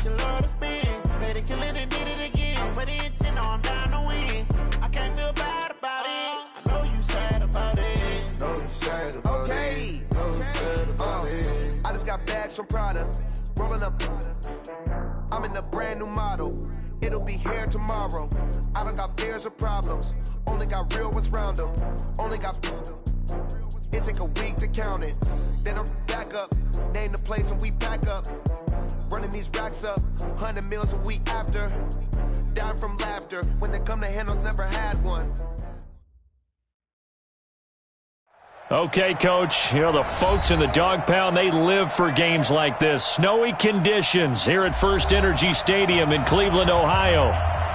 you love to spin. Better kill it and did it again. I'm with the intent, no, I'm down to win. I can't feel bad about it. I know you sad about it. Know you sad about it. Know you sad about it. I just got bags from Prada. Rolling up. I'm in a brand new model. It'll be here tomorrow. I don't got fears or problems. Only got real ones round them. Only got. It take a week to count it. Then I'm back up. Name the place and we pack up. Running these racks up. 100 meals a week after. Down from laughter. When they come to handles, never had one. Okay, Coach, you know, the folks in the dog pound, they live for games like this. Snowy conditions here at First Energy Stadium in Cleveland, Ohio.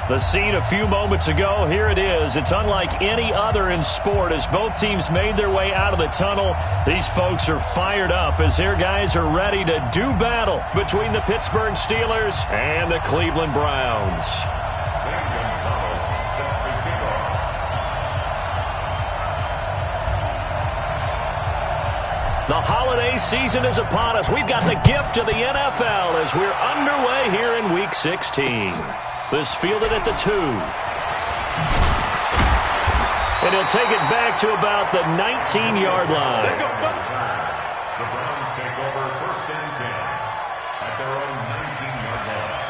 The scene a few moments ago, here it is. It's unlike any other in sport as both teams made their way out of the tunnel. These folks are fired up as their guys are ready to do battle between the Pittsburgh Steelers and the Cleveland Browns. The holiday season is upon us. We've got the gift of the NFL as we're underway here in Week 16. This fielded at the 2. And he'll take it back to about the 19-yard line. The Browns take over 1st and 10 at their own 19-yard line.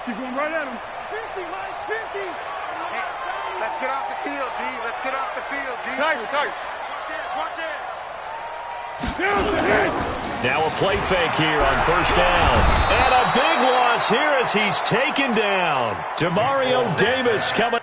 He's going right at him. 50, Mike, 50. Hey, let's get off the field, D. Let's get off the field, D. Tiger. Watch it. Now a play fake here on 1st down. And a big loss here as he's taken down. Demario Davis coming.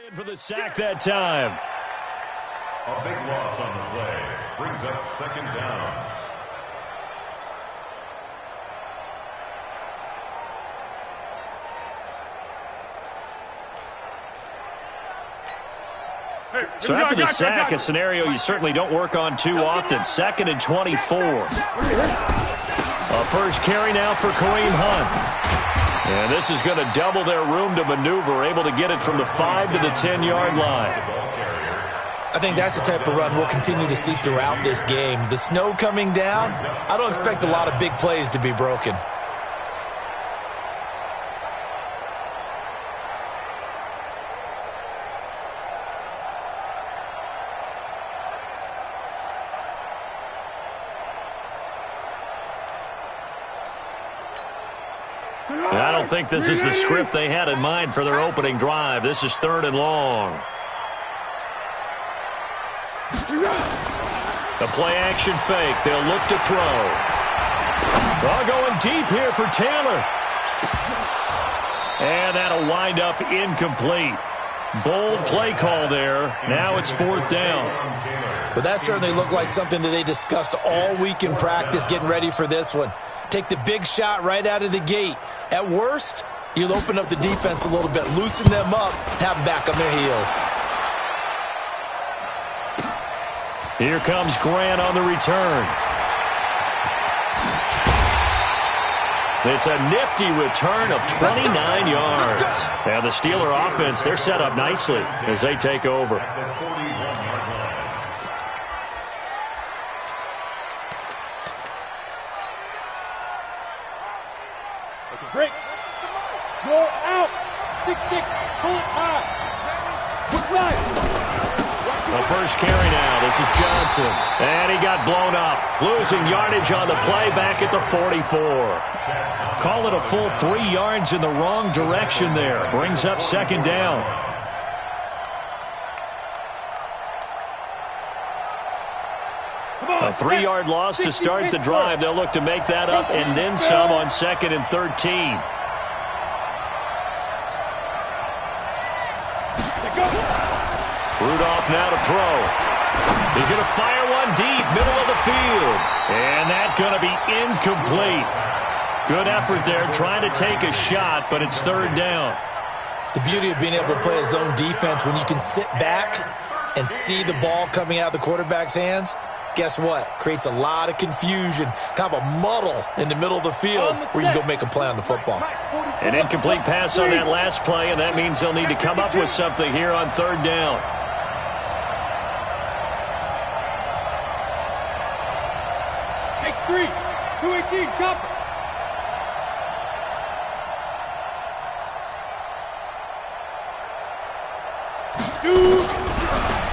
In for the sack that time. A big loss on the play brings up 2nd down. So after the sack, a scenario you certainly don't work on too often. 2nd and 24. A first carry now for Kareem Hunt. And this is going to double their room to maneuver, able to get it from the 5 to the 10-yard line. I think that's the type of run we'll continue to see throughout this game. The snow coming down, I don't expect a lot of big plays to be broken. I don't think this is the script they had in mind for their opening drive. This is 3rd and long. The play-action fake. They'll look to throw. Going deep here for Taylor. And that'll wind up incomplete. Bold play call there. Now it's 4th down. But that certainly looked like something that they discussed all week in practice getting ready for this one. Take the big shot right out of the gate. At worst, you'll open up the defense a little bit, loosen them up, have them back on their heels. Here comes Grant on the return. It's a nifty return of 29 yards. And the Steeler offense, they're set up nicely as they take over. Break. Go out. 6-6. Pull it high. Quick line. The first carry now. This is Johnson. And he got blown up. Losing yardage on the play back at the 44. Call it a full 3 yards in the wrong direction there. Brings up second down. A 3-yard loss to start the drive. They'll look to make that up and then some on 2nd and 13. Rudolph now to throw. He's going to fire one deep, middle of the field. And that's going to be incomplete. Good effort there, trying to take a shot, but it's 3rd down. The beauty of being able to play a zone defense when you can sit back and see the ball coming out of the quarterback's hands, guess what? Creates a lot of confusion, kind of a muddle in the middle of the field where you can go make a play on the football. An incomplete pass on that last play, and that means they'll need to come up with something here on 3rd down. Shake 3. 218. Chop.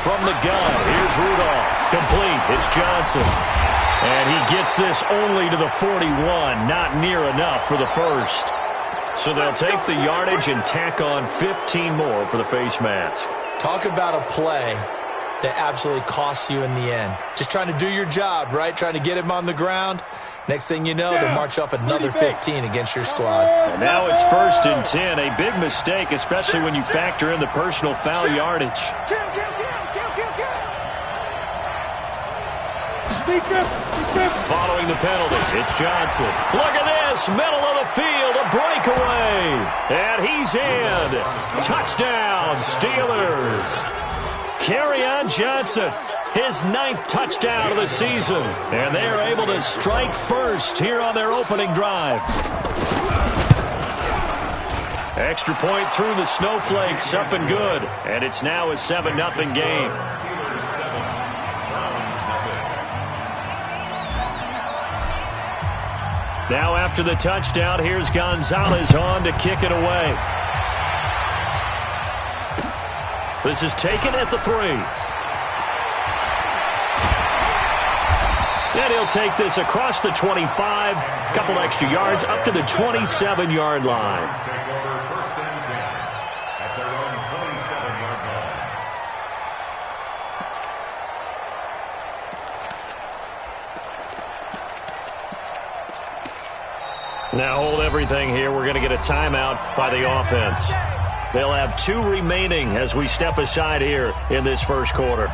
From the gun, here's Rudolph. Complete. It's Johnson. And he gets this only to the 41. Not near enough for the first. So they'll take the yardage and tack on 15 more for the face mask. Talk about a play that absolutely costs you in the end. Just trying to do your job, right? Trying to get him on the ground. Next thing you know, they'll march off another 15 against your squad. And now it's 1st and 10. A big mistake, especially when you factor in the personal foul yardage. Following the penalty, it's Johnson. Look at this, middle of the field, a breakaway. And he's in. Touchdown, Steelers. Kerryon Johnson, his 9th touchdown of the season. And they are able to strike first here on their opening drive. Extra point through the snowflakes, up and good. And it's now a 7-0 game. Now after the touchdown, here's Gonzalez on to kick it away. This is taken at the 3. And he'll take this across the 25, couple extra yards up to the 27-yard line. Take over 1st and 10 at their own 27-yard line. Now hold everything here. We're going to get a timeout by the offense. They'll have 2 remaining as we step aside here in this first quarter.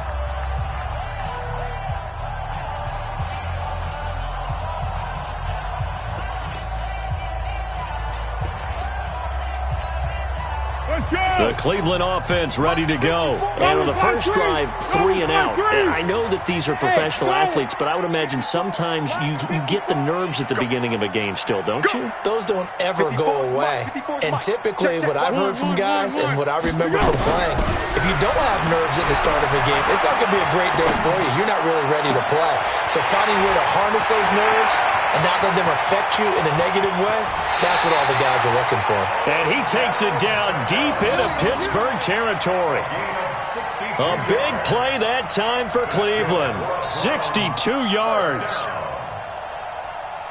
The Cleveland offense ready to go. And on the first drive, 3 and out. And I know that these are professional athletes, but I would imagine sometimes you get the nerves at the beginning of a game still, don't you? Those don't ever go away. And typically what I've heard from guys and what I remember from playing, if you don't have nerves at the start of a game, it's not going to be a great day for you. You're not really ready to play. So finding a way to harness those nerves and not let them affect you in a negative way, that's what all the guys are looking for. And he takes it down deep into Pittsburgh territory. A big play that time for Cleveland. 62 yards.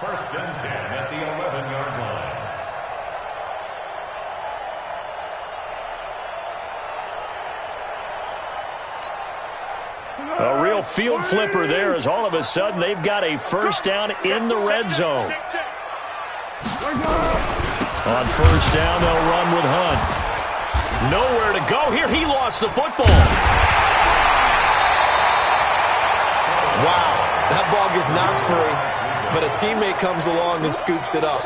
1st and 10 at the 11-yard line. A real field flipper there as all of a sudden they've got a first down in the red zone. On first down, they'll run with Hunt. Nowhere to go here. He lost the football. Wow, that ball gets knocked free, but a teammate comes along and scoops it up.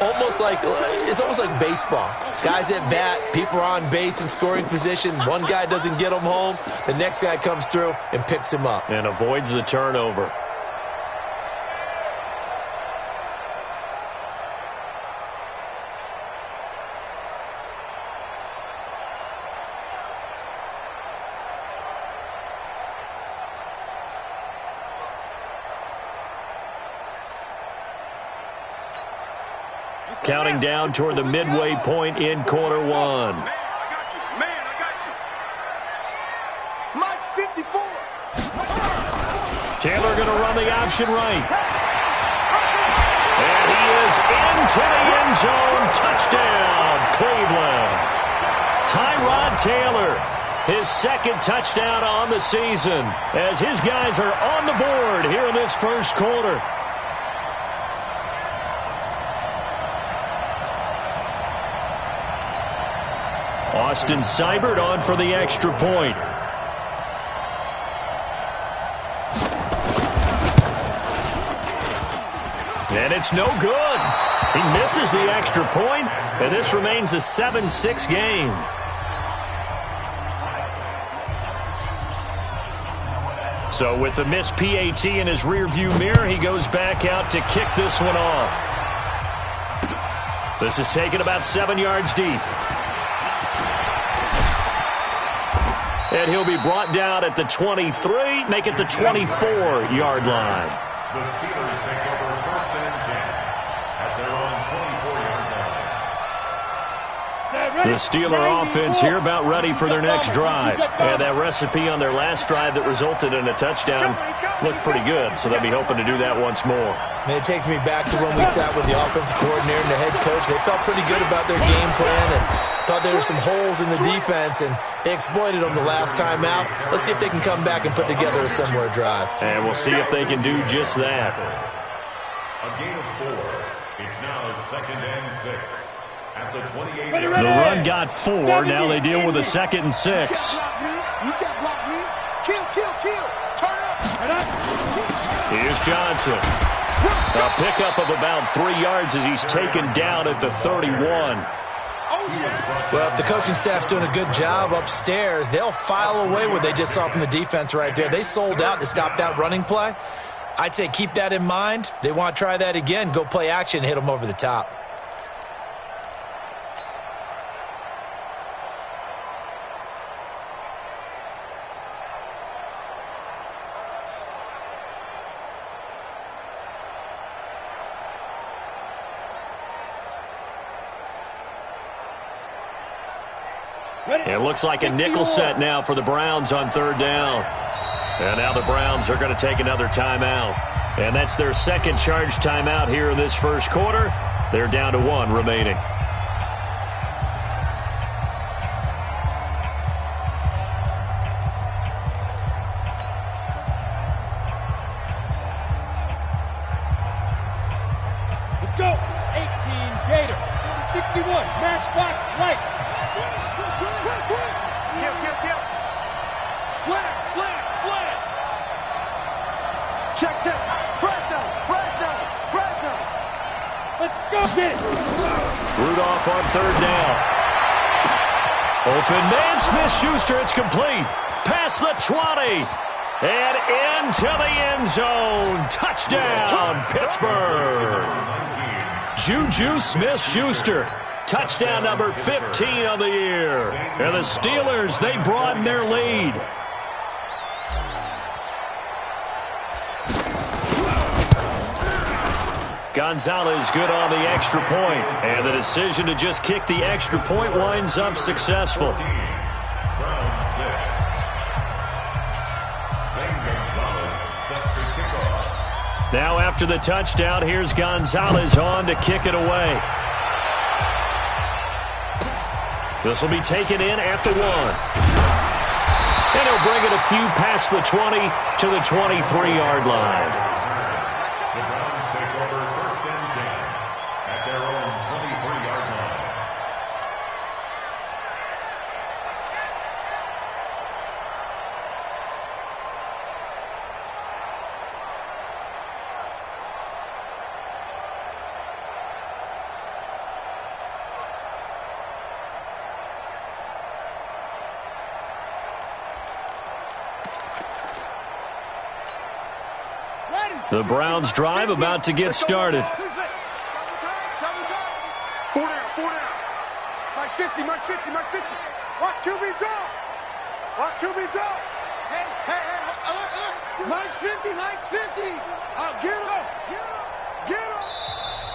It's almost like baseball. Guys at bat, people are on base in scoring position. One guy doesn't get him home. The next guy comes through and picks him up. And avoids the turnover. Counting down toward the midway point in quarter one. Man, I got you. Man, I got you. Mike's 54. Taylor going to run the option right. And he is into the end zone. Touchdown, Cleveland. Tyrod Taylor, his second touchdown on the season, as his guys are on the board here in this first quarter. Austin Seibert on for the extra point. And it's no good. He misses the extra point, and this remains a 7-6 game. So with the missed PAT in his rearview mirror, he goes back out to kick this one off. This is taken about 7 yards deep. And he'll be brought down at the 23, make it the 24-yard line. The Steelers take over first and 10 at their own 24-yard line. The Steeler offense here about ready for their next drive. And that recipe on their last drive that resulted in a touchdown looked pretty good, so they'll be hoping to do that once more. And it takes me back to when we sat with the offensive coordinator and the head coach. They felt pretty good about their game plan and thought there were some holes in the defense, and they exploited them the last time out. Let's see if they can come back and put together a similar drive. And we'll see if they can do just that. A gain of 4. It's now second and 6 at the 28. The run got 4. Now they deal with a 2nd and 6. You can't block me. Kill. Turn up. Here's Johnson. A pickup of about 3 yards as he's taken down at the 31. Well, if the coaching staff's doing a good job upstairs, they'll file away what they just saw from the defense right there. They sold out to stop that running play. I'd say keep that in mind. They want to try that again. Go play action and hit them over the top. It looks like a nickel set now for the Browns on 3rd down. And now the Browns are going to take another timeout. And that's their second charge timeout here in this first quarter. They're down to 1 remaining. Let's go. 18 Gator. 61 Matchbox Lights. Kill. Slam. Check. Fresno. Let's go get it. Rudolph on 3rd down. Open man, Smith-Schuster. It's complete. Past the 20. And into the end zone. Touchdown, Pittsburgh. Juju Smith-Schuster. Touchdown number 15 of the year. And the Steelers, they broaden their lead. Gonzalez good on the extra point. And the decision to just kick the extra point winds up successful. Now after the touchdown, here's Gonzalez on to kick it away. This will be taken in at the 1. And he'll bring it a few past the 20 to the 23-yard line. The Browns take over first and 10 at their own 23-yard line. The Browns drive about to get started. Double time. 4 down. Mike's 50. Watch QB draw. Hey, alert. Mike's 50. Oh, get him.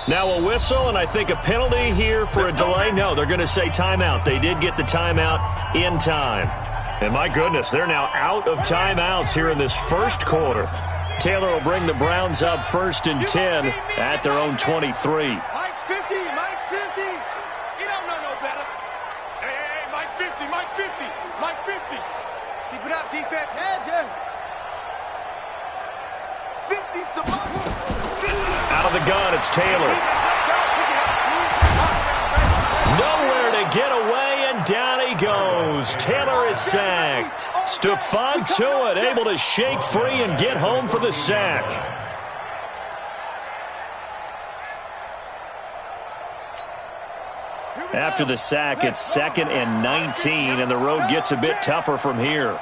Now a whistle, and I think a penalty here for a delay. No, they're going to say timeout. They did get the timeout in time. And my goodness, they're now out of timeouts here in this first quarter. Taylor will bring the Browns up 1st and 10 at their own 23. Mike's 50, Mike's 50. You don't know no better. Hey, Mike 50, Mike 50, Mike 50. Keep it up, defense. Heads, yeah. 50's the mark. Out of the gun, it's Taylor. Nowhere to get away, and down he goes. Taylor is sacked. Stephon Tuitt able to shake free and get home for the sack. After the sack, it's 2nd and 19, and the road gets a bit tougher from here.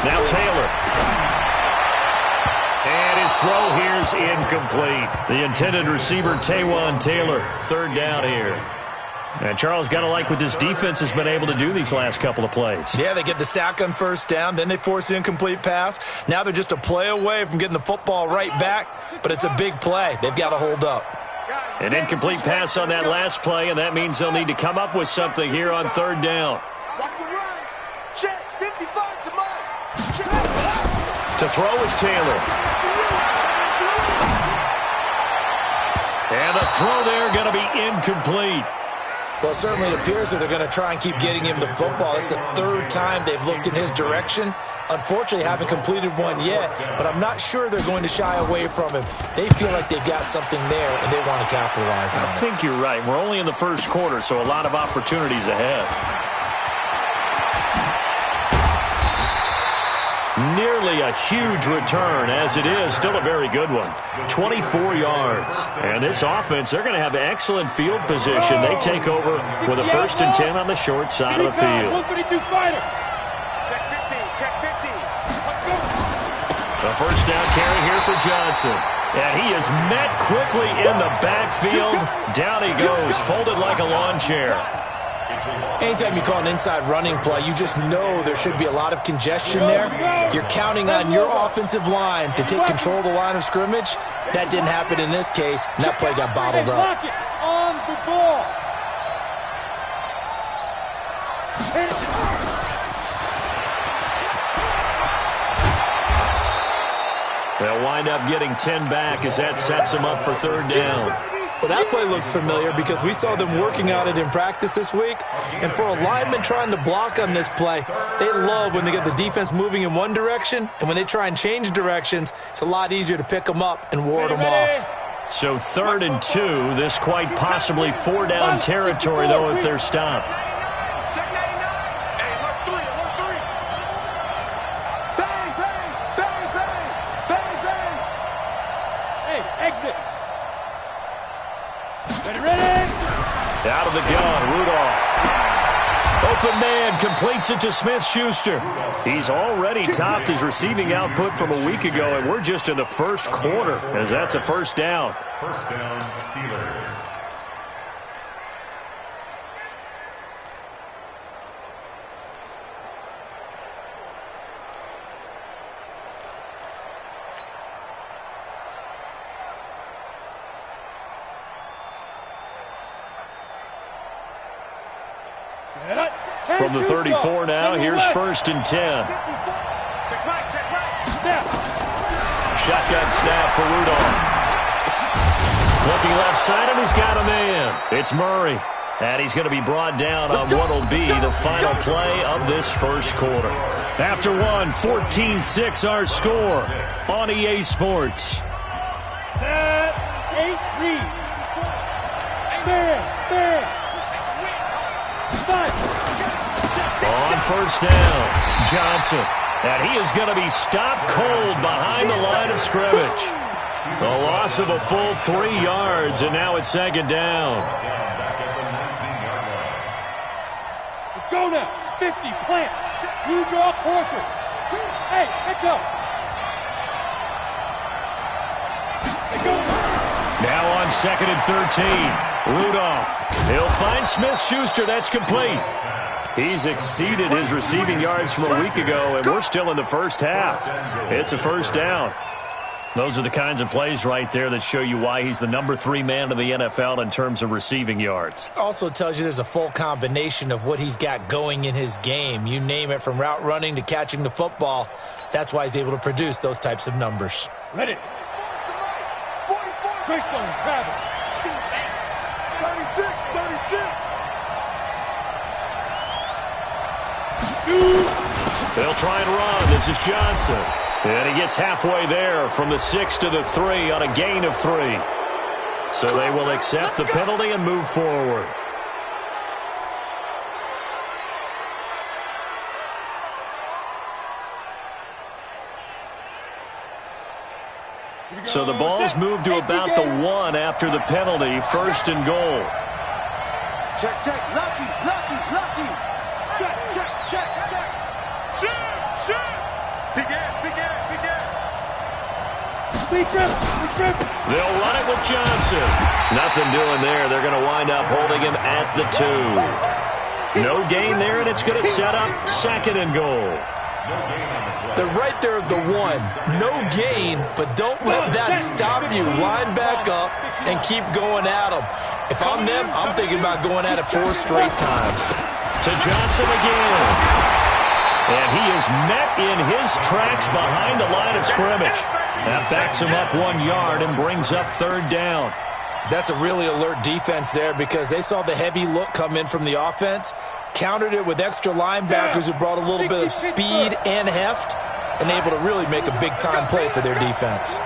Now Taylor. And his throw here's incomplete. The intended receiver, Taywan Taylor. 3rd down here. And Charles, got to like what this defense has been able to do these last couple of plays. Yeah, they get the sack on 1st down, then they force the incomplete pass. Now they're just a play away from getting the football right back, but it's a big play. They've got to hold up. An incomplete pass on that last play, and that means they'll need to come up with something here on 3rd down. Check, 55 to Mike. To throw is Taylor. And the throw there going to be incomplete. Well, it certainly appears that they're going to try and keep getting him the football. It's the 3rd time they've looked in his direction. Unfortunately, haven't completed one yet, but I'm not sure they're going to shy away from him. They feel like they've got something there, and they want to capitalize on it. I think you're right. We're only in the first quarter, so a lot of opportunities ahead. Nearly a huge return, as it is still a very good one. 24 yards. And this offense, they're going to have excellent field position. They take over with a 1st and 10 on the short side of the field. 132 fighter. Check 15, check 15. The 1st down carry here for Johnson. And he is met quickly in the backfield. Down he goes, folded like a lawn chair. Anytime you call an inside running play, you just know there should be a lot of congestion there. You're counting on your offensive line to take control of the line of scrimmage. That didn't happen in this case, and that play got bottled up. On the ball. They'll wind up getting 10 back as that sets them up for 3rd down. Well, that play looks familiar because we saw them working on it in practice this week. And for a lineman trying to block on this play, they love when they get the defense moving in one direction. And when they try and change directions, it's a lot easier to pick them up and ward them off. So 3rd and 2, this quite possibly 4-down territory, though, if they're stopped. Check 99. Hey, look 3, look 3. Bang, bang, bang, bang, bang, bang. Hey, exit. Ready? Out of the gun, Rudolph. Open man completes it to Smith-Schuster. He's already topped his receiving output from a week ago, and we're just in the first quarter as that's a 1st down. 1st down, Steelers. From the 34 now, here's 1st and 10. Check right, check right. Shotgun snap for Rudolph. Looking left side, and he's got a man. It's Murray. And he's going to be brought down on what will be the final play of this first quarter. After one, 14-6 our score on EA Sports. 8-3. Man. On 1st down, Johnson. And he is going to be stopped cold behind the line of scrimmage. A loss of a full 3 yards, and now it's 2nd down. Let's go now. 50, plant. You draw corporate. Hey, let's go. Now on 2nd and 13, Rudolph. He'll find Smith-Schuster. That's complete. He's exceeded his receiving yards from a week ago, and we're still in the first half. It's a first down. Those are the kinds of plays right there that show you why he's the #3 man in the NFL in terms of receiving yards. Also tells you there's a full combination of what he's got going in his game. You name it, from route running to catching the football. That's why he's able to produce those types of numbers. Ready. Greystone, travel. 36, 36. They'll try and run. This is Johnson. And he gets halfway there from the 6 to the 3 on a gain of 3. So they will accept the penalty and move forward. So the ball's moved to about the 1 after the penalty. First and goal. Check, check. Lucky, lucky, lucky. Check, check, check, check. Check, check. Begin. They'll run it with Johnson. Nothing doing there. They're going to wind up holding him at the 2. No gain there, and it's going to set up second and goal. They're right there at the 1. No gain, but don't let that stop you. Line back up and keep going at them. If I'm them, I'm thinking about going at it 4 straight times. To Johnson again. And he is met in his tracks behind the line of scrimmage. That backs him up 1 yard and brings up third down. That's a really alert defense there because they saw the heavy look come in from the offense, countered it with extra linebackers who brought a little bit of speed and heft, and able to really make a big-time play for their defense.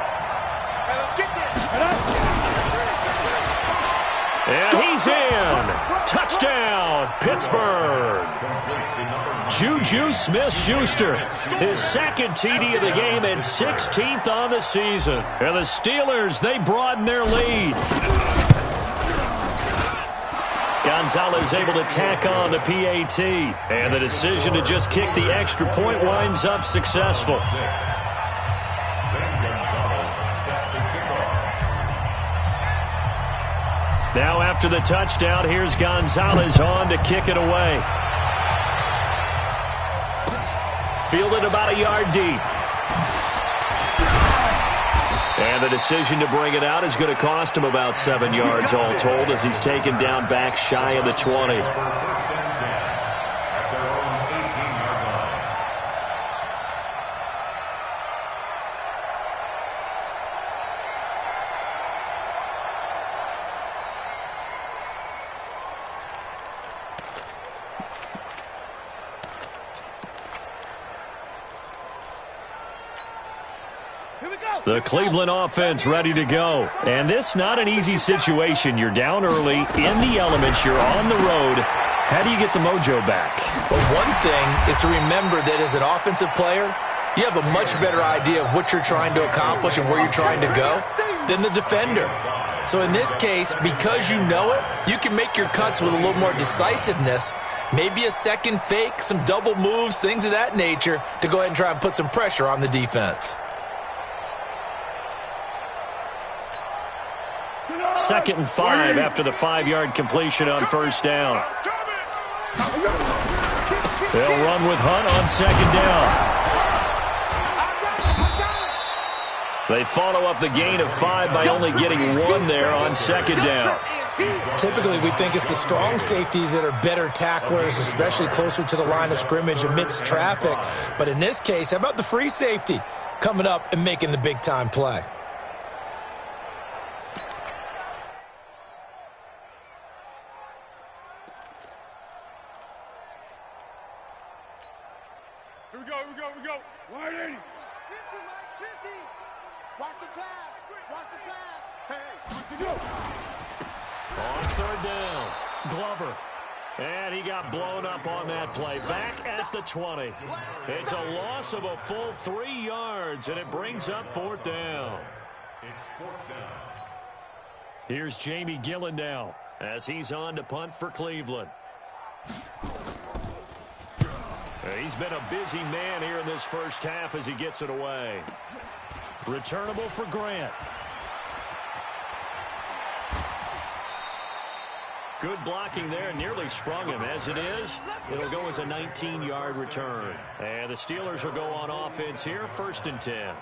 And he's in. Touchdown, Pittsburgh. Juju Smith-Schuster, his second TD of the game and 16th on the season. And the Steelers, they broaden their lead. Gonzalez able to tack on the PAT. And the decision to just kick the extra point winds up successful. Now after the touchdown, here's Gonzalez on to kick it away. Fielded about a yard deep. And the decision to bring it out is going to cost him about 7 yards all told as he's taken down back shy of the 20. The Cleveland offense ready to go. And this not an easy situation. You're down early, in the elements, you're on the road. How do you get the mojo back? Well, one thing is to remember that as an offensive player, you have a much better idea of what you're trying to accomplish and where you're trying to go than the defender. So in this case, because you know it, you can make your cuts with a little more decisiveness, maybe a second fake, some double moves, things of that nature, to go ahead and try and put some pressure on the defense. 2nd and 5 after the 5-yard completion on first down. They'll run with Hunt on 2nd down. They follow up the gain of 5 by only getting 1 there on 2nd down. Typically, we think it's the strong safeties that are better tacklers, especially closer to the line of scrimmage amidst traffic. But in this case, how about the free safety coming up and making the big-time play? We go. Wide 80. 50, Mike, 50. Watch the pass. Watch the pass. Hey, What to do? On 3rd down, Glover. And he got blown up on that play. Back at the 20. It's a loss of a full 3 yards, and it brings up 4th down. It's 4th down. Here's Jamie Gillen now as he's on to punt for Cleveland. He's been a busy man here in this first half as he gets it away. Returnable for Grant. Good blocking there, nearly sprung him. As it is, it'll go as a 19-yard return. And the Steelers will go on offense here, 1st and 10.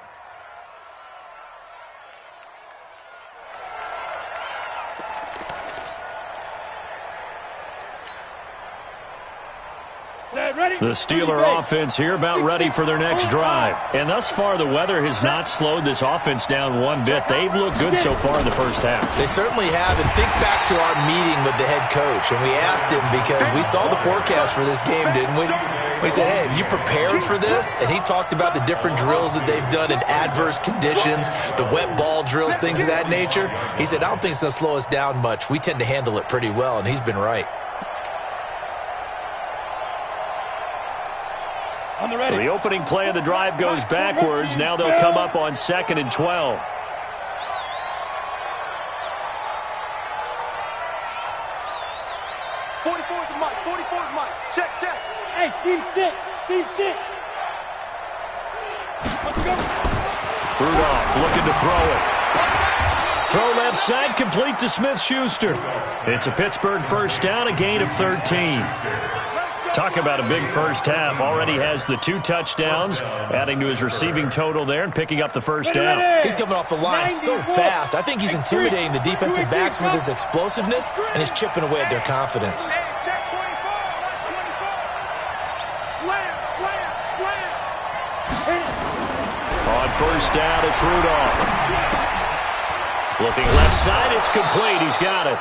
The Steeler offense here about ready for their next drive. And thus far, the weather has not slowed this offense down one bit. They've looked good so far in the first half. They certainly have. And think back to our meeting with the head coach. And we asked him because we saw the forecast for this game, didn't we? We said, hey, have you prepared for this? And he talked about the different drills that they've done in adverse conditions, the wet ball drills, things of that nature. He said, I don't think it's going to slow us down much. We tend to handle it pretty well, and he's been right. So the opening play of the drive goes backwards. Now they'll come up on 2nd and 12. Check, check. Hey, team 6. Team 6. Let's go. Rudolph looking to throw it. Throw left side, complete to Smith-Schuster. It's a Pittsburgh first down, a gain of 13. Talk about a big first half. Already has the 2 touchdowns, adding to his receiving total there and picking up the first down. He's coming off the line so fast. I think he's intimidating the defensive backs with his explosiveness, and he's chipping away at their confidence. On first down, it's Rudolph. Looking left side, it's complete. He's got it.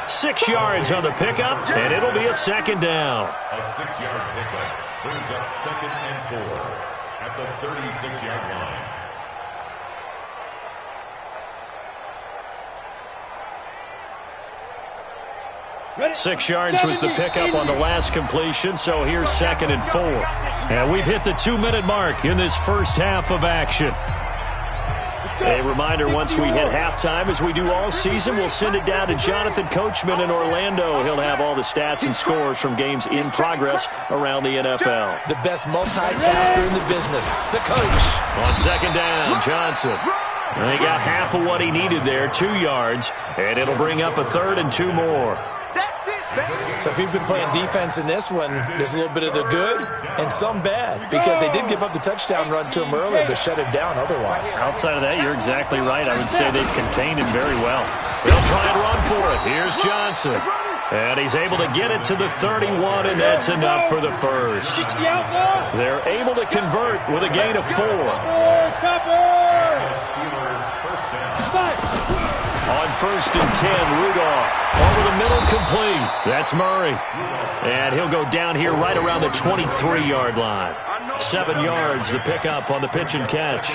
6 yards on the pickup, and it'll be a 2nd down. A 6-yard pickup brings up 2nd and 4 at the 36-yard line. Ready? 6 yards was the pickup on the last completion, so here's 2nd and 4. And we've hit the 2-minute mark in this first half of action. A reminder, once we hit halftime, as we do all season, we'll send it down to Jonathan Coachman in Orlando. He'll have all the stats and scores from games in progress around the NFL. The best multitasker in the business, the coach. On 2nd down, Johnson. And he got half of what he needed there, 2 yards, and it'll bring up a 3rd and 2 more. So if you've been playing defense in this one, there's a little bit of the good and some bad, because they did give up the touchdown run to him earlier, but shut him down otherwise. Outside of that, you're exactly right. I would say they've contained him very well. They'll try and run for it. Here's Johnson. And he's able to get it to the 31, and that's enough for the first. They're able to convert with a gain of 4. On 1st and 10, Rudolph. Over the middle, complete. That's Murray. And he'll go down here right around the 23-yard line. 7 yards, the pickup on the pitch and catch.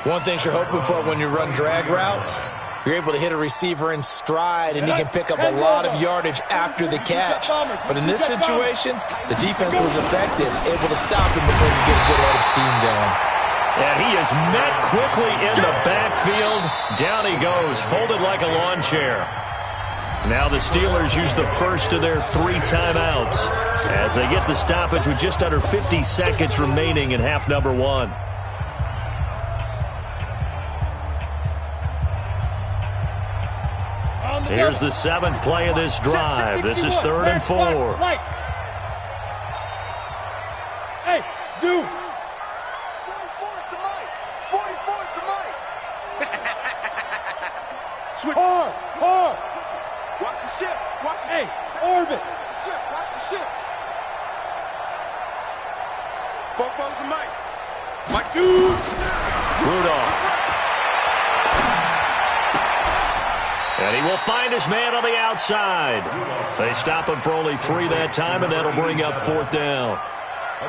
One thing you're hoping for when you run drag routes, you're able to hit a receiver in stride, and he can pick up a lot of yardage after the catch. But in this situation, the defense was effective, able to stop him before he get a good head of steam going. And he is met quickly in the backfield. Down he goes, folded like a lawn chair. Now the Steelers use the first of their 3 timeouts as they get the stoppage with just under 50 seconds remaining in half number 1. Here's the 7th play of this drive. This is 3rd and 4. Hey, Zoo. Hard. Watch the ship. Watch the Hey, orbit. ship. Watch the ship. Both the mic. Mike. Rudolph. And he will find his man on the outside. They stop him for only 3 that time, and that'll bring up 4th down.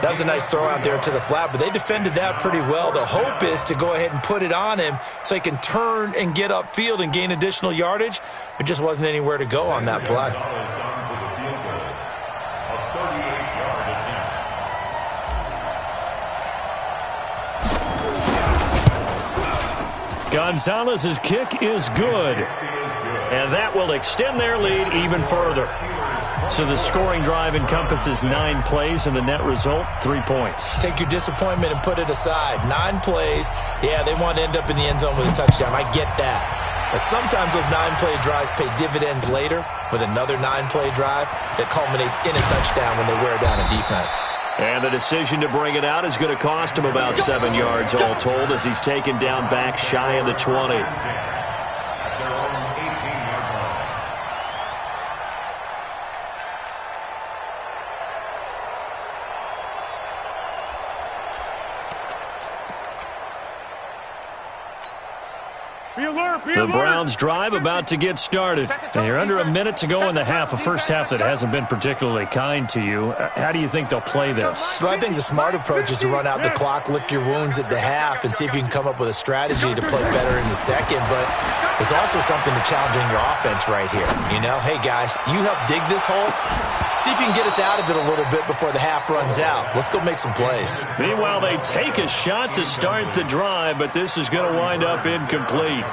That was a nice throw out there to the flat, but they defended that pretty well. The hope is to go ahead and put it on him so he can turn and get upfield and gain additional yardage. There just wasn't anywhere to go on that play. Gonzalez's kick is good, and that will extend their lead even further. So the scoring drive encompasses 9 plays, and the net result, 3 points. Take your disappointment and put it aside. 9 plays. Yeah, they want to end up in the end zone with a touchdown. I get that. But sometimes those 9-play drives pay dividends later with another 9-play drive that culminates in a touchdown when they wear down a defense. And the decision to bring it out is going to cost him about 7 yards all told as he's taken down back shy of the 20. The Browns drive about to get started. And you're under a minute to go in the half, a first half that hasn't been particularly kind to you. How do you think they'll play this? Well, I think the smart approach is to run out the clock, lick your wounds at the half, and see if you can come up with a strategy to play better in the second. But there's also something to challenging your offense right here. You know, hey, guys, you help dig this hole. See if you can get us out of it a little bit before the half runs out. Let's go make some plays. Meanwhile, they take a shot to start the drive, but this is going to wind up incomplete.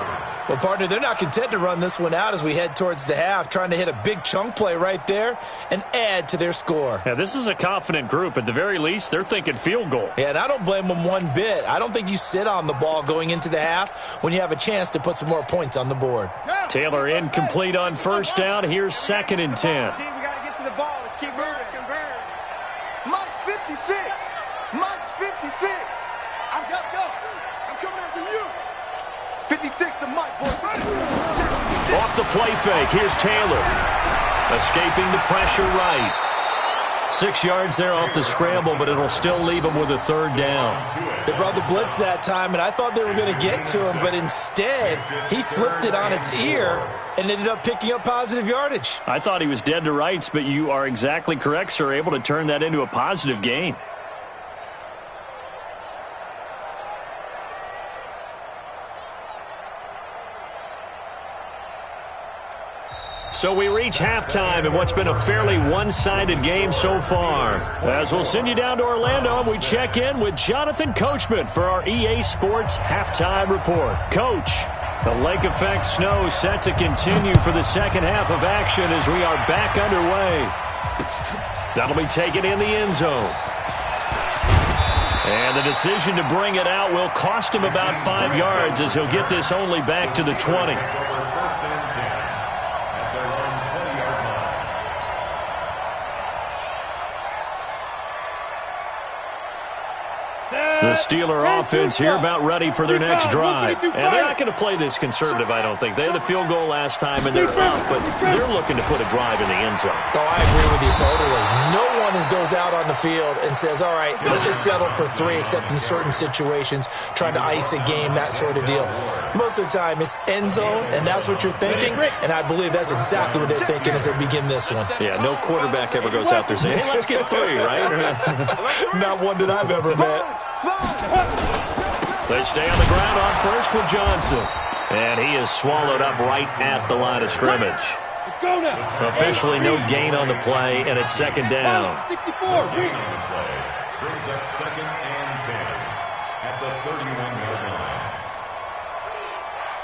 Well, partner, they're not content to run this one out as we head towards the half, trying to hit a big chunk play right there and add to their score. Yeah, this is a confident group. At the very least, they're thinking field goal. Yeah, and I don't blame them one bit. I don't think you sit on the ball going into the half when you have a chance to put some more points on the board. Taylor incomplete on first down. Here's 2nd and 10. We got to get to the ball. Let's keep moving. Mike's 56. Mike's 56. I'm coming after you. 56 to Mike, boy. Off the play fake. Here's Taylor. Escaping the pressure right. 6 yards there off the scramble, but it'll still leave him with a 3rd down. They brought the blitz that time, and I thought they were going to get to him, but instead he flipped it on its ear and ended up picking up positive yardage. I thought he was dead to rights, but you are exactly correct, sir. Able to turn that into a positive gain. So we reach halftime in what's been a fairly one-sided game so far. As we'll send you down to Orlando, and we check in with Jonathan Coachman for our EA Sports Halftime Report. Coach, the lake effect snow set to continue for the second half of action as we are back underway. That'll be taken in the end zone. And the decision to bring it out will cost him about 5 yards as he'll get this only back to the 20. The Steeler offense here about ready for their next drive. And they're not going to play this conservative, I don't think. They had the field goal last time, and they're up, but they're looking to put a drive in the end zone. Oh, I agree with you totally. No one goes out on the field and says, all right, let's just settle for 3, except in certain situations, trying to ice a game, that sort of deal. Most of the time, it's end zone, and that's what you're thinking, and I believe that's exactly what they're thinking as they begin this one. Yeah, no quarterback ever goes out there saying, hey, let's get 3, right? Not one that I've ever met. They stay on the ground on first with Johnson. And he is swallowed up right at the line of scrimmage. Let's go now. Officially no gain on the play, and it's 2nd down. 64. Brings up 2nd and 10 at the 31-yard line.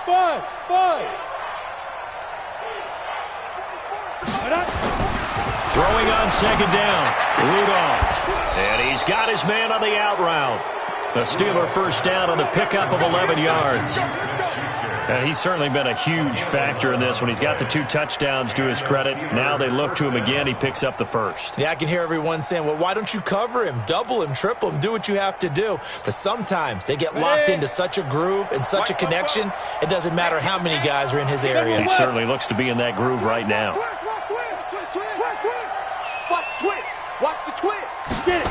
5. Throwing on 2nd down. Rudolph. And he's got his man on the out route. The Steeler first down on the pickup of 11 yards. And he's certainly been a huge factor in this when he's got the 2 touchdowns to his credit. Now they look to him again. He picks up the first. Yeah, I can hear everyone saying, well, why don't you cover him, double him, triple him, do what you have to do. But sometimes they get locked into such a groove and such a connection, it doesn't matter how many guys are in his area. He certainly looks to be in that groove right now. Watch the twist. Get it.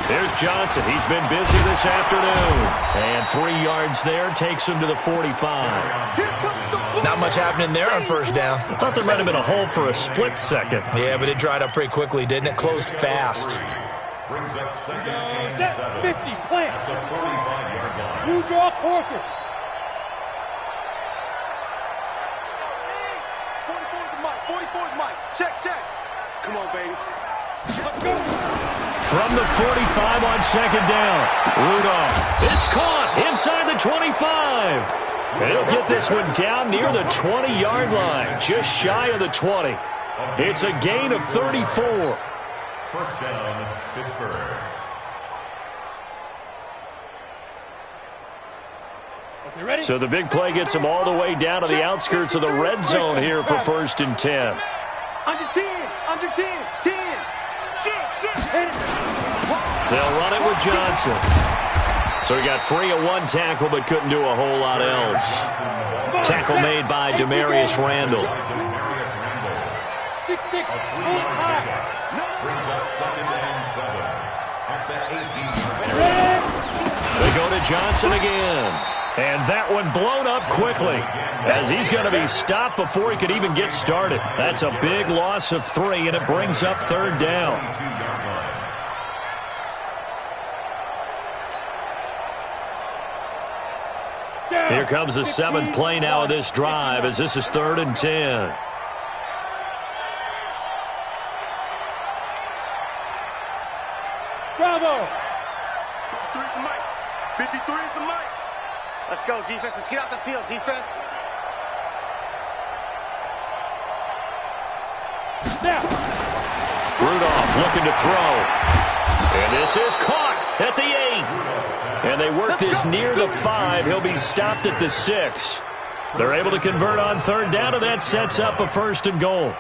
There's Johnson. He's been busy this afternoon. And 3 yards there takes him to the 45. Not much happening there on first down. I thought there might have been a hole for a split second. Yeah, but it dried up pretty quickly, didn't it? Closed fast. Brings up 2nd and 7 50, plant. at the 45-yard line. You draw quarters. 44 to Mike. Check. Come on, baby. Let's go. From the 45 on 2nd down. Rudolph. It's caught inside the 25. And he'll get this one down near the 20-yard line, just shy of the 20. It's a gain of 34. First down, Pittsburgh. So the big play gets them all the way down to the outskirts of the red zone here for 1st and 10. Under 10, under 10, 10. They'll run it with Johnson. So he got free of one tackle but couldn't do a whole lot else. Tackle made by Demarius Randall. 6'6", brings up 2nd and 7 at the 18-yard line. They go to Johnson again. And that one blown up quickly as he's going to be stopped before he could even get started. That's a big loss of 3, and it brings up 3rd down. Here comes the 7th play now of this drive as this is 3rd and 10. Bravo! 53 is the mic. 53 is the mic. Let's go, defense. Let's get out the field, defense. Now. Rudolph looking to throw. And this is caught at the 8. And they work this near the 5. He'll be stopped at the 6. They're able to convert on 3rd down, and that sets up a 1st and goal.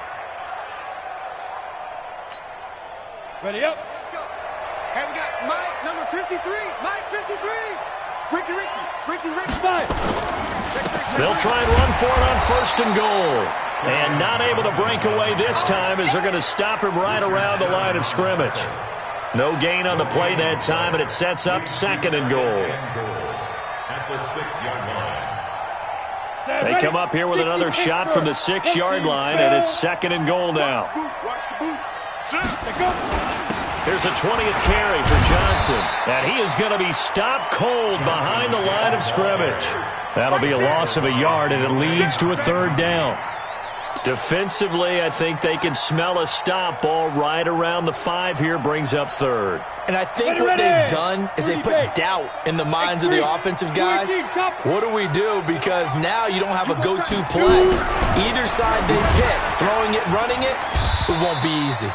Ready up. Let's go. Hey, we got Mike, number 53. Mike, 53. Ricky. 5. They'll try and run for it on 1st and goal. And not able to break away this time as they're going to stop him right around the line of scrimmage. No gain on the play that time, and it sets up 2nd and goal. At the 6-yard line. They come up here with another shot from the 6-yard line, and it's 2nd and goal now. Watch the boot. Here's a 20th carry for Johnson, and he is going to be stopped cold behind the line of scrimmage. That'll be a loss of a yard, and it leads to a 3rd down. Defensively, I think they can smell a stop. Ball right around the 5 here brings up 3rd. And I think what they've done is they put doubt in the minds of the offensive guys. What do we do? Because now you don't have a go-to play. Either side they pick, throwing it, running it, it won't be easy.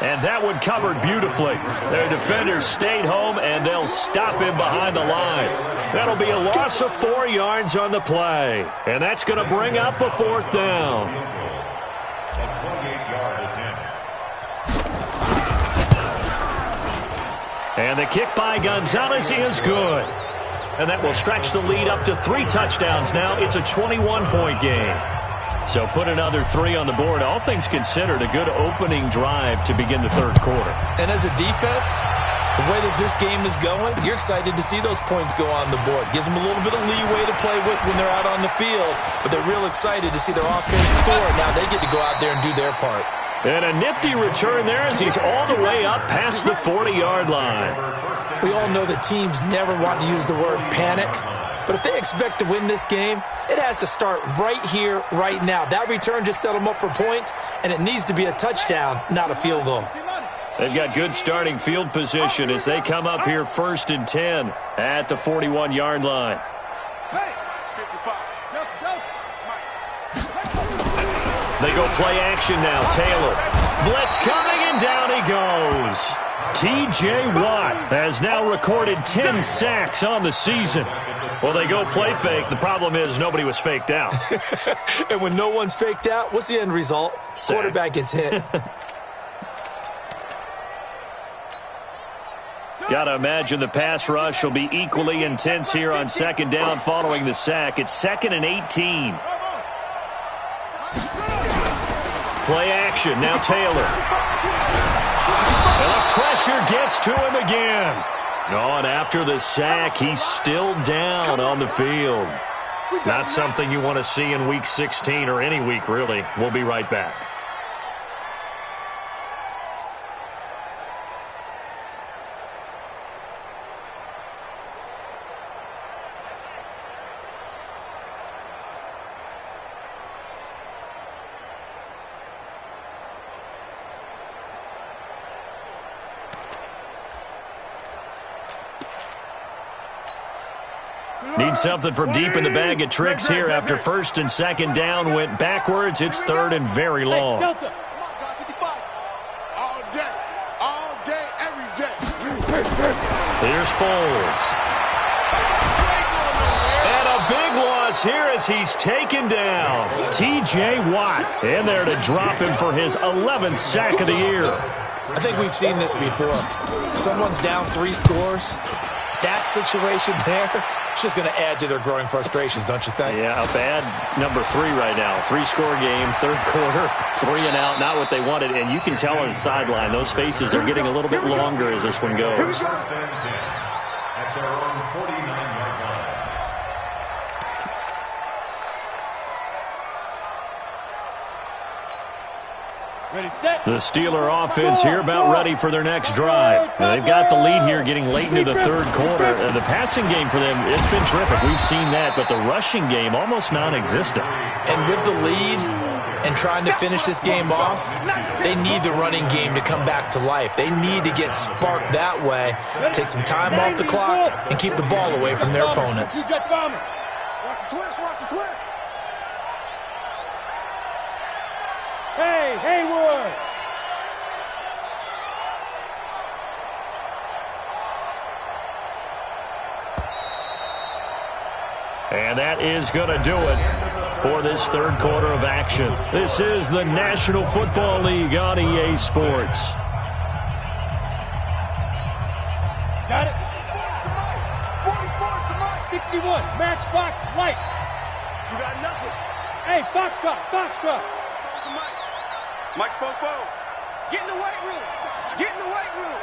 And that one covered beautifully. Their defenders stayed home, and they'll stop him behind the line. That'll be a loss of 4 yards on the play. And that's going to bring up a 4th down. A 28-yard attempt. And the kick by Gonzalez is good. And that will stretch the lead up to 3 touchdowns now. It's a 21-point game. So put another 3 on the board. All things considered, a good opening drive to begin the 3rd quarter. And as a defense, the way that this game is going, you're excited to see those points go on the board. Gives them a little bit of leeway to play with when they're out on the field, but they're real excited to see their offense score. Now they get to go out there and do their part. And a nifty return there as he's all the way up past the 40-yard line. We all know that teams never want to use the word panic. But if they expect to win this game, it has to start right here, right now. That return just set them up for points, and it needs to be a touchdown, not a field goal. They've got good starting field position as they come up here 1st and 10 at the 41-yard line. They go play action now. Taylor. Blitz coming, and down he goes. T.J. Watt has now recorded 10 sacks on the season. Well, they go play fake. The problem is nobody was faked out. And when no one's faked out, what's the end result? Sack. Quarterback gets hit. Got to imagine the pass rush will be equally intense here on 2nd down following the sack. It's 2nd and 18. Play action. Now Taylor. And the pressure gets to him again. Oh, and after the sack, he's still down on the field. Not something you want to see in Week 16 or any week, really. We'll be right back. Need something from deep in the bag of tricks here after 1st and 2nd down went backwards. It's 3rd and very long. All day, every day. Here's Foles. And a big this here as he's taken down. T.J. Watt in there to drop him for his 11th sack of the year. I think we've seen this before. Someone's down 3 scores. That situation there, it's just going to add to their growing frustrations, don't you think? Yeah, a bad number 3 right now. 3-score game, third quarter, 3 and out, not what they wanted. And you can tell on the sideline, those faces are getting a little bit longer as this one goes. First and 10 at their own 49-yard line. Ready, set. The Steeler offense here about ready for their next drive. They've got the lead here getting late into the third quarter. The passing game for them, it's been terrific. We've seen that, but the rushing game almost non-existent. And with the lead and trying to finish this game off, they need the running game to come back to life. They need to get sparked that way, take some time off the clock, and keep the ball away from their opponents. Watch the twist, watch the twist. Hey, Haywood. And that is going to do it for this third quarter of action. This is the National Football League on EA Sports. Got it. 61, matchbox lights. You got nothing. Hey, Foxtrot. Mike's Popo. Get in the weight room. Get in the weight room.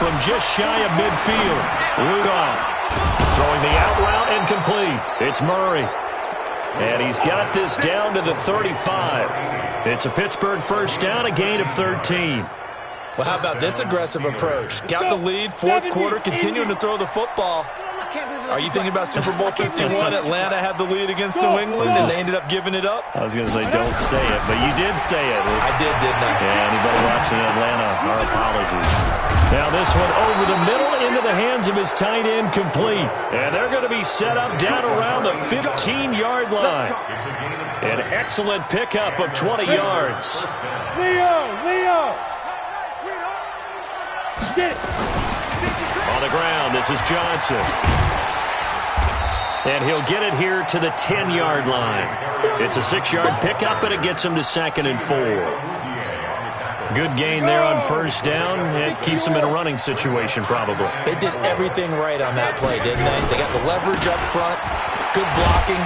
From just shy of midfield, Rudolph throwing the out route and complete. It's Murray. And he's got this down to the 35. It's a Pittsburgh first down, a gain of 13. Well, how about this aggressive approach? Got the lead, fourth quarter, continuing to throw the football. Are you thinking about Super Bowl 51? Atlanta had the lead against New England, and they ended up giving it up? I was going to say, don't say it, but you did say it. I did, didn't I? Yeah, anybody watching Atlanta, our apologies. Now this one over the middle into the hands of his tight end, complete. And they're going to be set up down around the 15-yard line. An excellent pickup of 20 yards. Leo. Get it. On the ground, this is Johnson. And he'll get it here to the 10-yard line. It's a 6-yard pickup, and it gets him to 2nd and 4. Good gain there on first down. It keeps him in a running situation, probably. They did everything right on that play, didn't they? They got the leverage up front, good blocking,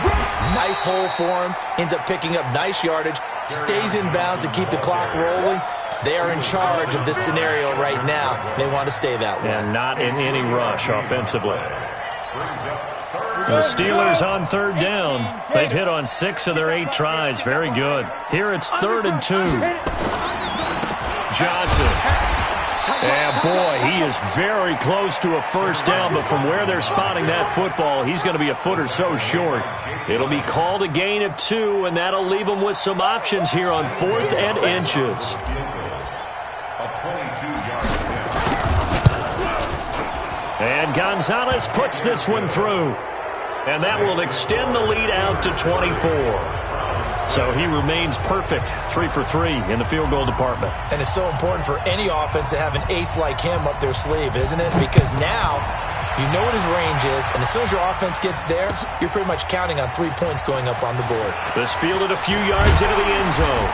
nice hole for him, ends up picking up nice yardage, stays in bounds to keep the clock rolling. They are in charge of this scenario right now. They want to stay that way. And not in any rush offensively. The Steelers on third down. They've hit on 6 of their 8 tries. Very good. Here it's 3rd and 2. Johnson. And boy, he is very close to a first down, but from where they're spotting that football, he's going to be a foot or so short. It'll be called a gain of 2, and that'll leave him with some options here on 4th and inches. And Gonzalez puts this one through. And that will extend the lead out to 24. So he remains perfect, 3 for 3 in the field goal department. And it's so important for any offense to have an ace like him up their sleeve, isn't it? Because now you know what his range is, and as soon as your offense gets there, you're pretty much counting on 3 points going up on the board. This fielded a few yards into the end zone.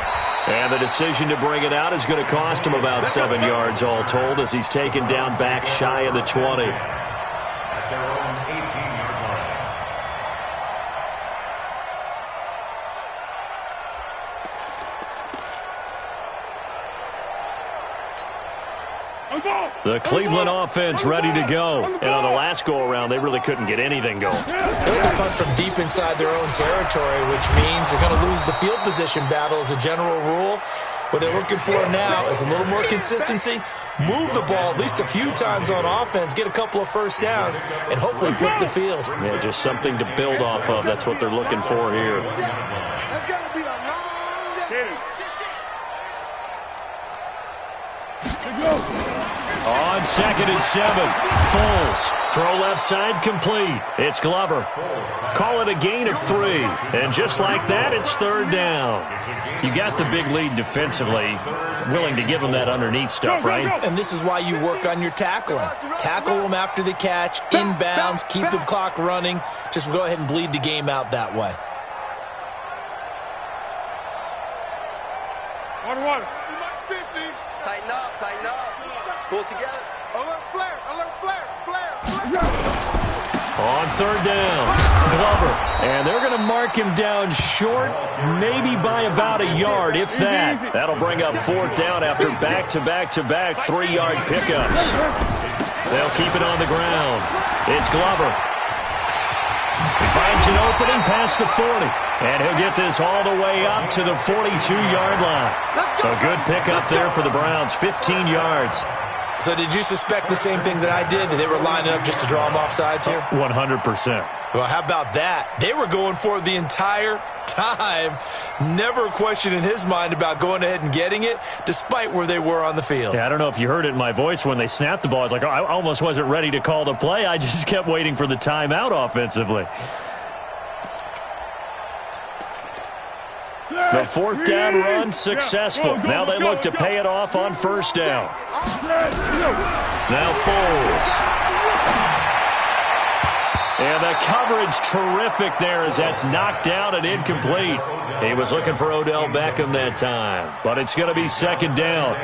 And the decision to bring it out is going to cost him about 7 yards all told as he's taken down back shy of the 20. At their own 18-yard line. The Cleveland offense ready to go. And on the last go-around, they really couldn't get anything going. They're going to punt from deep inside their own territory, which means they're going to lose the field position battle as a general rule. What they're looking for now is a little more consistency, move the ball at least a few times on offense, get a couple of first downs, and hopefully flip the field. Yeah, just something to build off of. That's what they're looking for here. That's got to be a long day. Go. On 2nd and 7, Foles. Throw left side complete. It's Glover. Call it a gain of 3. And just like that, it's 3rd down. You got the big lead defensively. Willing to give them that underneath stuff, right? And this is why you work on your tackling. Tackle them after the catch, inbounds, keep the clock running. Just go ahead and bleed the game out that way. Water. Tighten up, tighten up. Pull it together. Alert flare, flare. On 3rd down, Glover. And they're going to mark him down short, maybe by about a yard, if that. That'll bring up 4th down after back-to-back 3-yard pickups. They'll keep it on the ground. It's Glover. He finds an opening past the 40. And he'll get this all the way up to the 42-yard line. A good pickup there for the Browns, 15 yards. So did you suspect the same thing that I did, that they were lining up just to draw them off sides here? 100%. Well, how about that? They were going for it the entire time. Never a question in his mind about going ahead and getting it, despite where they were on the field. Yeah, I don't know if you heard it in my voice when they snapped the ball. I was like, I almost wasn't ready to call the play. I just kept waiting for the timeout offensively. The 4th down run successful. Now they look to pay it off on 1st down. Now Foles. And the coverage terrific there as that's knocked down and incomplete. He was looking for Odell Beckham that time. But it's going to be 2nd down.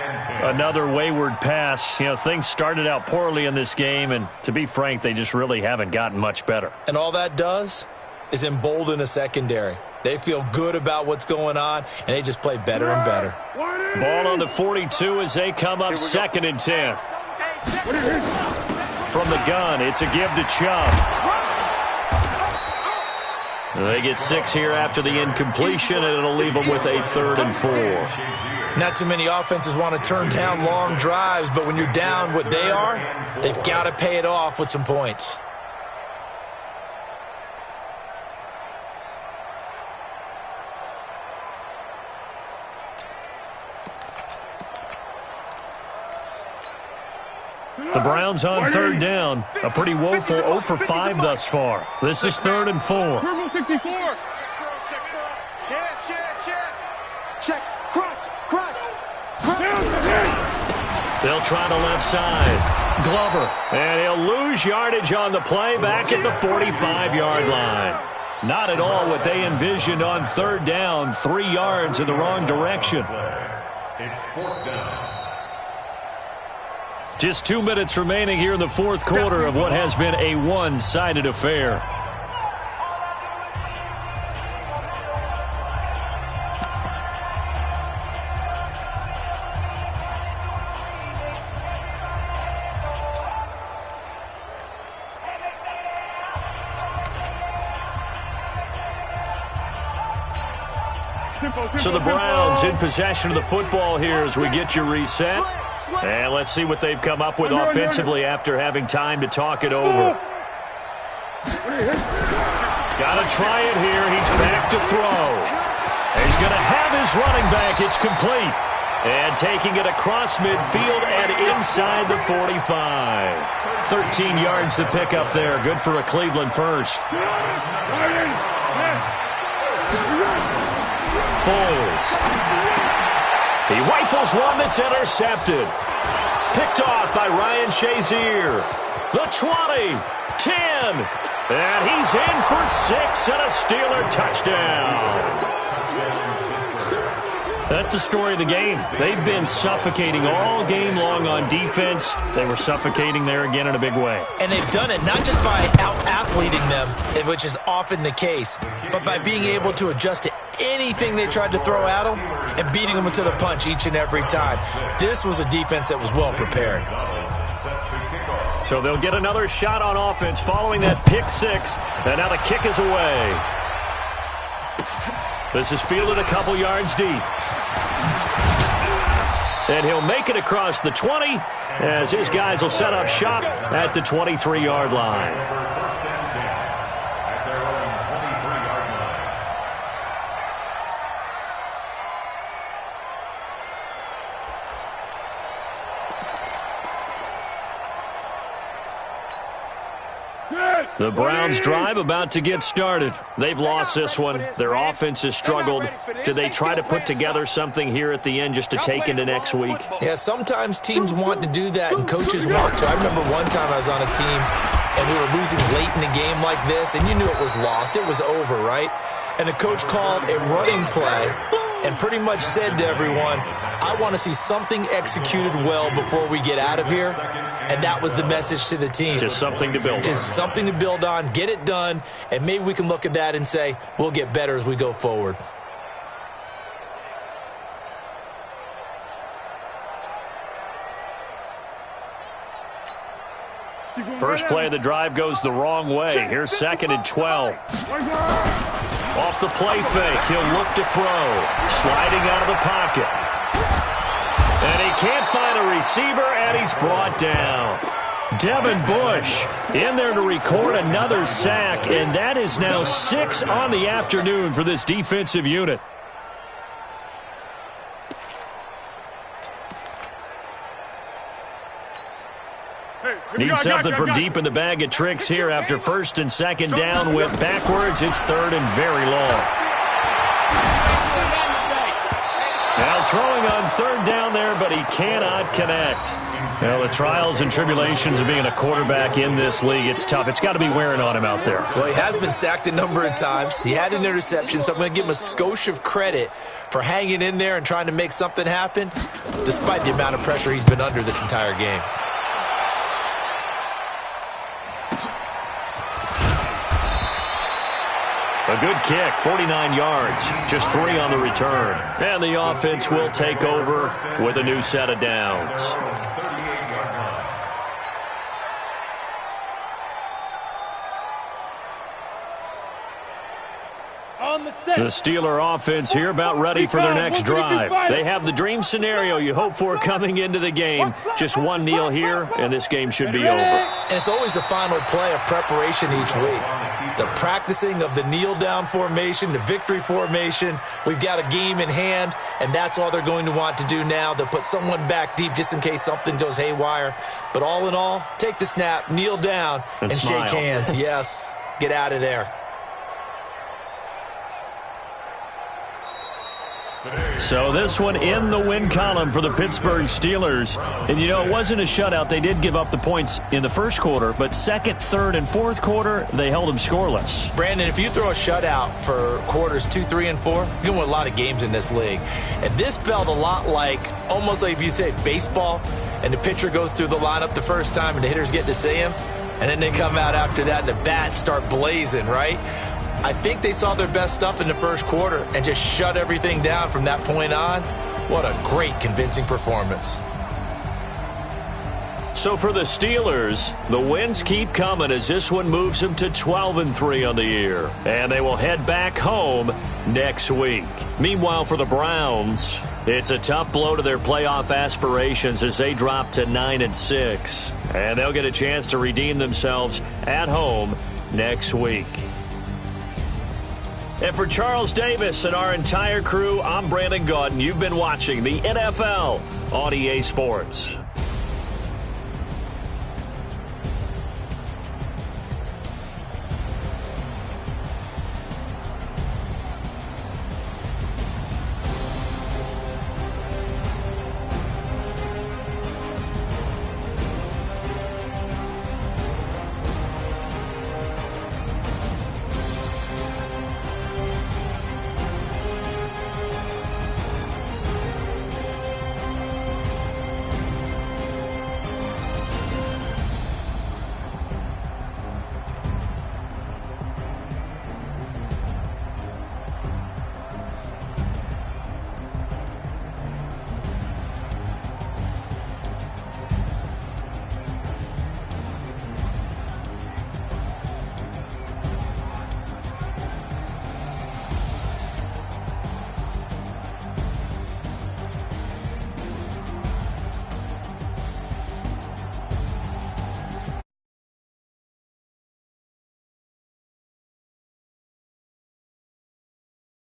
Another wayward pass. You know, things started out poorly in this game, and to be frank, they just really haven't gotten much better. And all that does is embolden a secondary. They feel good about what's going on, and they just play better and better. Ball on the 42 as they come up 2nd and 10. From the gun, it's a give to Chubb. They get 6 here after the incompletion, and it'll leave them with a 3rd and 4. Not too many offenses want to turn down long drives, but when you're down what they are, they've got to pay it off with some points. The Browns on 3rd down. A pretty woeful 0 for 5 thus far. This is 3rd and 4. Purple 64. Check, crunch. They'll try the left side. Glover. And he'll lose yardage on the play back at the 45-yard line. Not at all what they envisioned on 3rd down. 3 yards in the wrong direction. It's 4th down. Just 2 minutes remaining here in the 4th quarter of what has been a one-sided affair. So the Browns in possession of the football here as we get you reset. And let's see what they've come up with offensively after having time to talk it over. Got to try it here. He's back to throw. He's going to have his running back. It's complete. And taking it across midfield and inside the 45. 13 yards to pick up there. Good for a Cleveland first. Foles. He rifles one that's intercepted. Picked off by Ryan Shazier. The 20, 10, and he's in for 6 and a Steeler touchdown. That's the story of the game. They've been suffocating all game long on defense. They were suffocating there again in a big way. And they've done it not just by out-athleting them, which is often the case, but by being able to adjust to anything they tried to throw at them and beating them to the punch each and every time. This was a defense that was well prepared. So they'll get another shot on offense following that pick 6, and now the kick is away. This is fielded a couple yards deep. And he'll make it across the 20 as his guys will set up shop at the 23-yard line. First and 10 at their own 23-yard line. The Browns' drive about to get started. They've lost this one. Their offense has struggled. Do they try to put together something here at the end just to take into next week? Yeah, sometimes teams want to do that and coaches want to. I remember one time I was on a team and we were losing late in a game like this, and you knew it was lost. It was over, right? And the coach called a running play and pretty much said to everyone, I want to see something executed well before we get out of here. And that was the message to the team. Just something to build on. Just something to build on, get it done, and maybe we can look at that and say, we'll get better as we go forward. First play of the drive goes the wrong way. Here's 2nd and 12. Off the play fake, he'll look to throw. Sliding out of the pocket. And he can't find a receiver, and he's brought down. Devin Bush in there to record another sack, and that is now 6 on the afternoon for this defensive unit. Need something from deep in the bag of tricks here after 1st and 2nd down. Went backwards. It's 3rd and very long. Now throwing on 3rd down there, but he cannot connect. Well, the trials and tribulations of being a quarterback in this league, it's tough. It's got to be wearing on him out there. Well, he has been sacked a number of times. He had an interception, so I'm going to give him a skosh of credit for hanging in there and trying to make something happen, despite the amount of pressure he's been under this entire game. A good kick, 49 yards, just 3 on the return. And the offense will take over with a new set of downs. The Steeler offense here about ready for their next drive. They have the dream scenario you hope for coming into the game. Just one kneel here, and this game should be over. And it's always the final play of preparation each week. The practicing of the kneel-down formation, the victory formation. We've got a game in hand, and that's all they're going to want to do now. They'll put someone back deep just in case something goes haywire. But all in all, take the snap, kneel down, and shake hands. Yes, get out of there. So this one in the win column for the Pittsburgh Steelers. And, you know, it wasn't a shutout. They did give up the points in the first quarter, but 2nd, 3rd, and 4th quarter, they held them scoreless. Brandon, if you throw a shutout for quarters 2, 3, and 4, you're going to win a lot of games in this league. And this felt a lot like, almost like if you say baseball, and the pitcher goes through the lineup the first time and the hitters get to see him, and then they come out after that and the bats start blazing, right? I think they saw their best stuff in the first quarter and just shut everything down from that point on. What a great, convincing performance. So for the Steelers, the wins keep coming as this one moves them to 12-3 on the year. And they will head back home next week. Meanwhile, for the Browns, it's a tough blow to their playoff aspirations as they drop to 9-6. And they'll get a chance to redeem themselves at home next week. And for Charles Davis and our entire crew, I'm Brandon Gaudin. You've been watching the NFL on EA Sports.